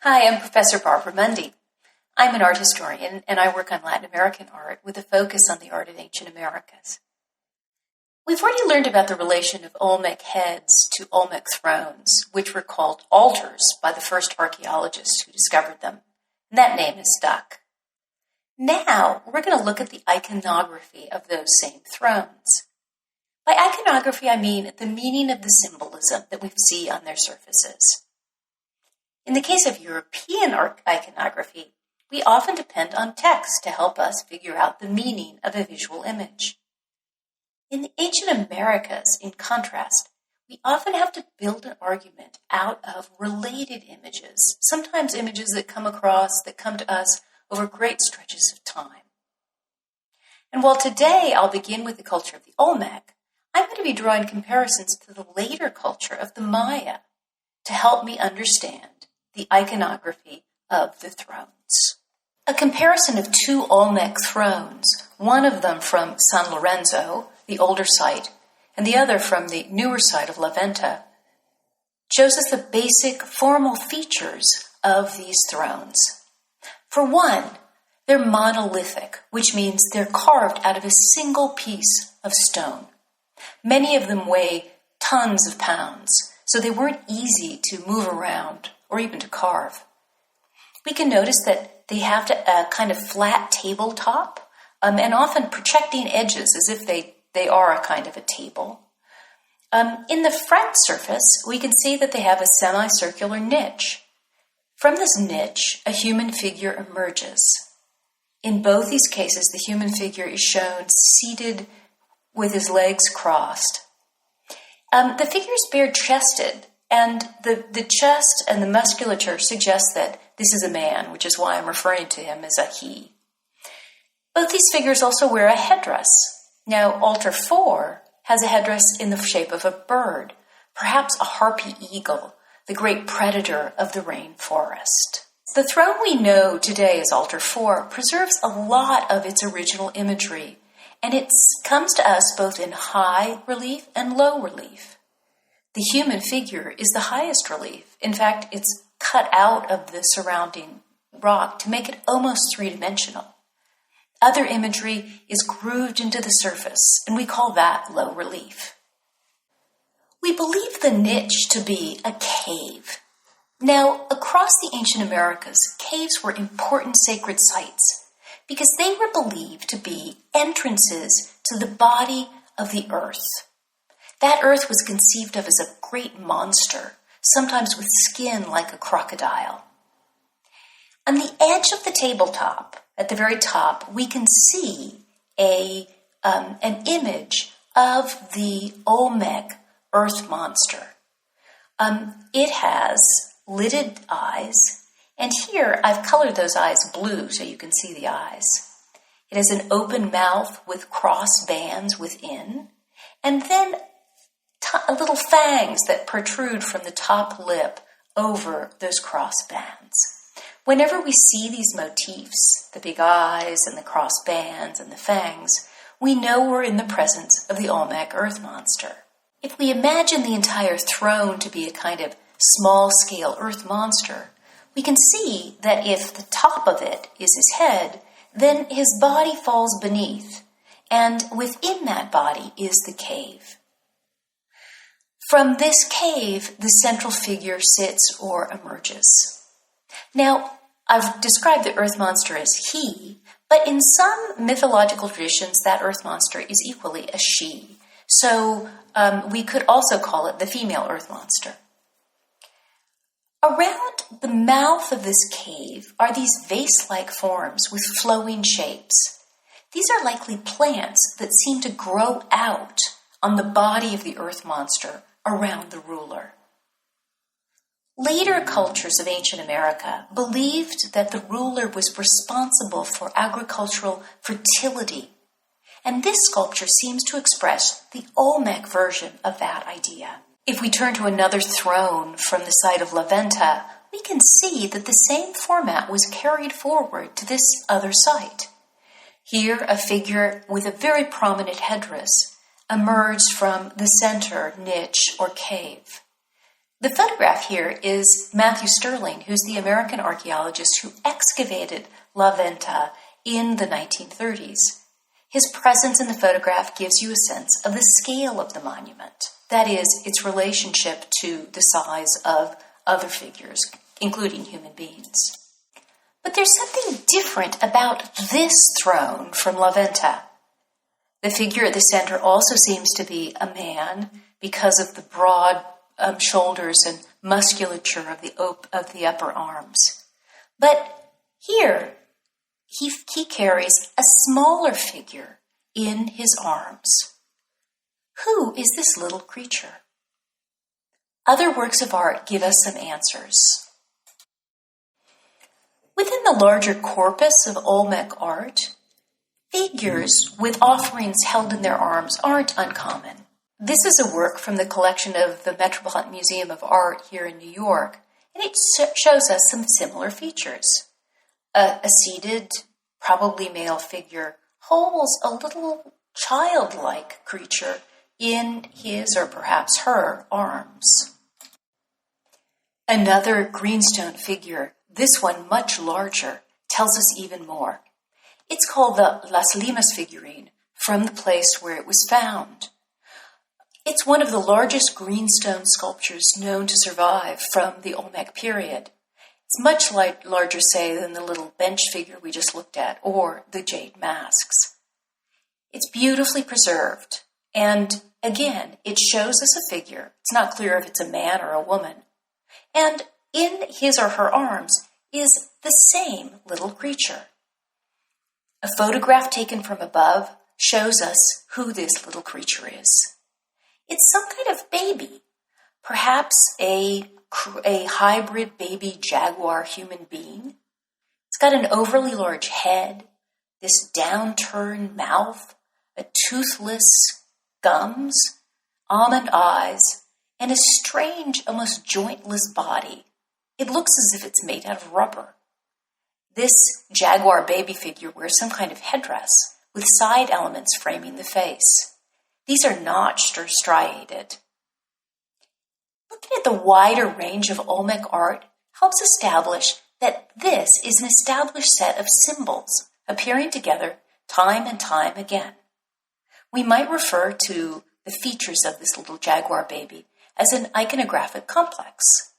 Hi, I'm Professor Barbara Mundy. I'm an art historian, and I work on Latin American art with a focus on the art of ancient Americas. We've already learned about the relation of Olmec heads to Olmec thrones, which were called altars by the first archaeologists who discovered them, and that name is stuck. Now, we're going to look at the iconography of those same thrones. By iconography, I mean the meaning of the symbolism that we see on their surfaces. In the case of European iconography, we often depend on text to help us figure out the meaning of a visual image. In the ancient Americas, in contrast, we often have to build an argument out of related images, sometimes images that come to us over great stretches of time. And while today I'll begin with the culture of the Olmec, I'm going to be drawing comparisons to the later culture of the Maya to help me understand the iconography of the thrones. A comparison of two Olmec thrones, one of them from San Lorenzo, the older site, and the other from the newer site of La Venta, shows us the basic formal features of these thrones. For one, they're monolithic, which means they're carved out of a single piece of stone. Many of them weigh tons of pounds, so they weren't easy to move around or even to carve. We can notice that they have a kind of flat tabletop and often projecting edges as if they are a kind of a table. In the front surface, we can see that they have a semicircular niche. From this niche, a human figure emerges. In both these cases, the human figure is shown seated with his legs crossed. The figure is bare-chested, and the chest and the musculature suggest that this is a man, which is why I'm referring to him as a he. Both these figures also wear a headdress. Now, altar 4 has a headdress in the shape of a bird, perhaps a harpy eagle, the great predator of the rainforest. The throne we know today as altar 4 preserves a lot of its original imagery, and it comes to us both in high relief and low relief. The human figure is the highest relief. In fact, it's cut out of the surrounding rock to make it almost three-dimensional. Other imagery is grooved into the surface, and we call that low relief. We believe the niche to be a cave. Now, across the ancient Americas, caves were important sacred sites because they were believed to be entrances to the body of the earth. That earth was conceived of as a great monster, sometimes with skin like a crocodile. On the edge of the tabletop, at the very top, we can see an image of the Olmec earth monster. It has lidded eyes, and here I've colored those eyes blue so you can see the eyes. It has an open mouth with cross bands within, and then little fangs that protrude from the top lip over those cross bands. Whenever we see these motifs, the big eyes and the cross bands and the fangs, we know we're in the presence of the Olmec earth monster. If we imagine the entire throne to be a kind of small-scale earth monster, we can see that if the top of it is his head, then his body falls beneath, and within that body is the cave. From this cave, the central figure sits or emerges. Now, I've described the earth monster as he, but in some mythological traditions, that earth monster is equally a she. So we could also call it the female earth monster. Around the mouth of this cave are these vase-like forms with flowing shapes. These are likely plants that seem to grow out on the body of the earth monster around the ruler. Later cultures of ancient America believed that the ruler was responsible for agricultural fertility, and this sculpture seems to express the Olmec version of that idea. If we turn to another throne from the site of La Venta, we can see that the same format was carried forward to this other site. Here, a figure with a very prominent headdress emerged from the center niche or cave. The photograph here is Matthew Sterling, who's the American archaeologist who excavated La Venta in the 1930s. His presence in the photograph gives you a sense of the scale of the monument, that is, its relationship to the size of other figures, including human beings. But there's something different about this throne from La Venta. The figure at the center also seems to be a man because of the broad shoulders and musculature of the upper arms. But here, he carries a smaller figure in his arms. Who is this little creature? Other works of art give us some answers. Within the larger corpus of Olmec art, figures with offerings held in their arms aren't uncommon. This is a work from the collection of the Metropolitan Museum of Art here in New York, and it shows us some similar features. A seated, probably male figure holds a little childlike creature in his or perhaps her arms. Another greenstone figure, this one much larger, tells us even more. It's called the Las Limas Figurine, from the place where it was found. It's one of the largest greenstone sculptures known to survive from the Olmec period. It's much larger, say, than the little bench figure we just looked at, or the jade masks. It's beautifully preserved, and again, it shows us a figure. It's not clear if it's a man or a woman. And in his or her arms is the same little creature. A photograph taken from above shows us who this little creature is. It's some kind of baby, perhaps a hybrid baby jaguar human being. It's got an overly large head, this downturned mouth, a toothless gums, almond eyes, and a strange, almost jointless body. It looks as if it's made out of rubber. This jaguar baby figure wears some kind of headdress with side elements framing the face. These are notched or striated. Looking at the wider range of Olmec art helps establish that this is an established set of symbols appearing together time and time again. We might refer to the features of this little jaguar baby as an iconographic complex.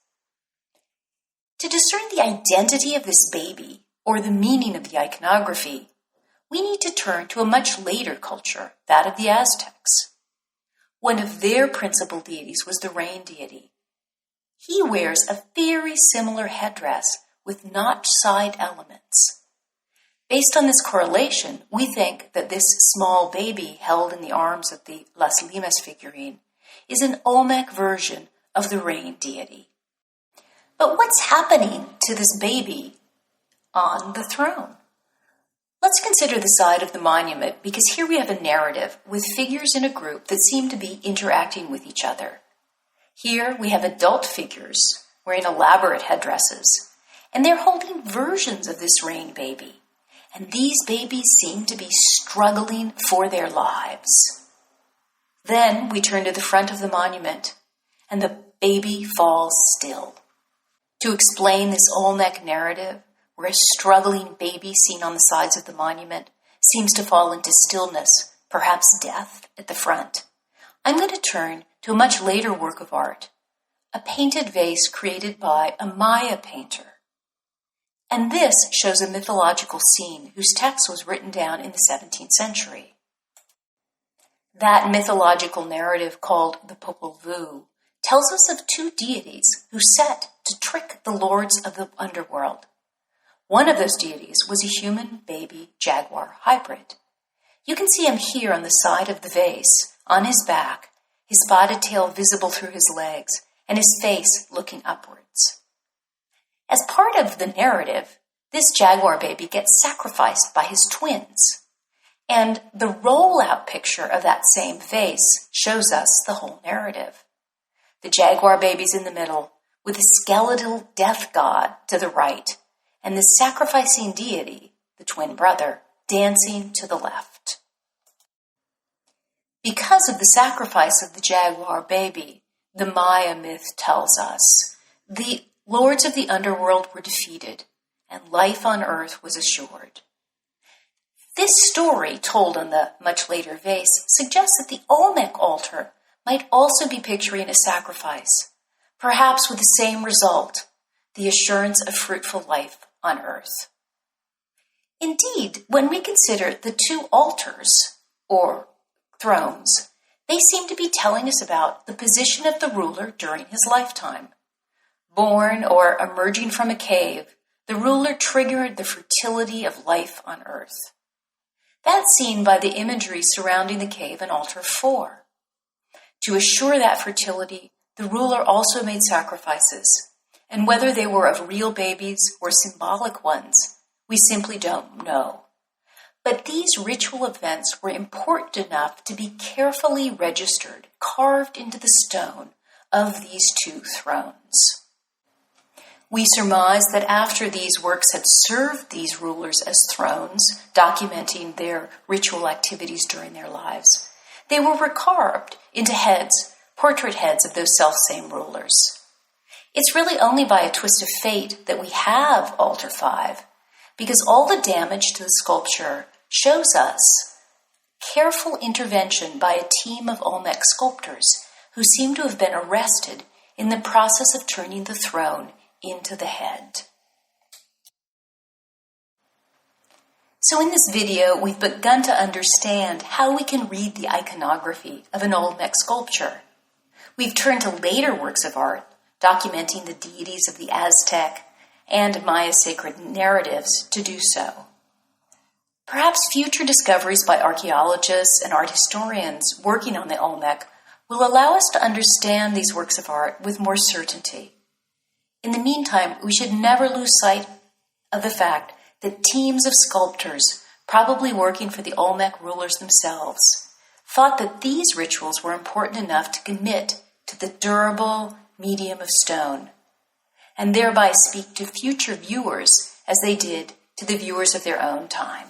To discern the identity of this baby or the meaning of the iconography, we need to turn to a much later culture, that of the Aztecs. One of their principal deities was the Rain Deity. He wears a very similar headdress with notched side elements. Based on this correlation, we think that this small baby held in the arms of the Las Limas figurine is an Olmec version of the Rain Deity. But what's happening to this baby on the throne? Let's consider the side of the monument, because here we have a narrative with figures in a group that seem to be interacting with each other. Here we have adult figures wearing elaborate headdresses, and they're holding versions of this rain baby. And these babies seem to be struggling for their lives. Then we turn to the front of the monument, and the baby falls still. To explain this Olmec narrative, where a struggling baby seen on the sides of the monument seems to fall into stillness, perhaps death, at the front, I'm going to turn to a much later work of art, a painted vase created by a Maya painter. And this shows a mythological scene whose text was written down in the 17th century. That mythological narrative, called the Popol Vuh, tells us of two deities who set to trick the lords of the underworld. One of those deities was a human baby jaguar hybrid. You can see him here on the side of the vase, on his back, his spotted tail visible through his legs, and his face looking upwards. As part of the narrative, this jaguar baby gets sacrificed by his twins, and the rollout picture of that same vase shows us the whole narrative. The jaguar baby's in the middle, with a skeletal death god to the right, and the sacrificing deity, the twin brother, dancing to the left. Because of the sacrifice of the jaguar baby, the Maya myth tells us, the lords of the underworld were defeated and life on earth was assured. This story, told on the much later vase, suggests that the Olmec altar might also be picturing a sacrifice, perhaps with the same result, the assurance of fruitful life on earth. Indeed, when we consider the two altars, or thrones, they seem to be telling us about the position of the ruler during his lifetime. Born or emerging from a cave, the ruler triggered the fertility of life on earth. That's seen by the imagery surrounding the cave in altar 4. To assure that fertility, the ruler also made sacrifices, and whether they were of real babies or symbolic ones, we simply don't know. But these ritual events were important enough to be carefully registered, carved into the stone of these two thrones. We surmise that after these works had served these rulers as thrones, documenting their ritual activities during their lives, they were recarved into heads, portrait heads of those selfsame rulers. It's really only by a twist of fate that we have altar 5, because all the damage to the sculpture shows us careful intervention by a team of Olmec sculptors who seem to have been arrested in the process of turning the throne into the head. So in this video, we've begun to understand how we can read the iconography of an Olmec sculpture. We've turned to later works of art, documenting the deities of the Aztec and Maya sacred narratives to do so. Perhaps future discoveries by archaeologists and art historians working on the Olmec will allow us to understand these works of art with more certainty. In the meantime, we should never lose sight of the fact that teams of sculptors, probably working for the Olmec rulers themselves, thought that these rituals were important enough to commit to the durable medium of stone, and thereby speak to future viewers as they did to the viewers of their own time.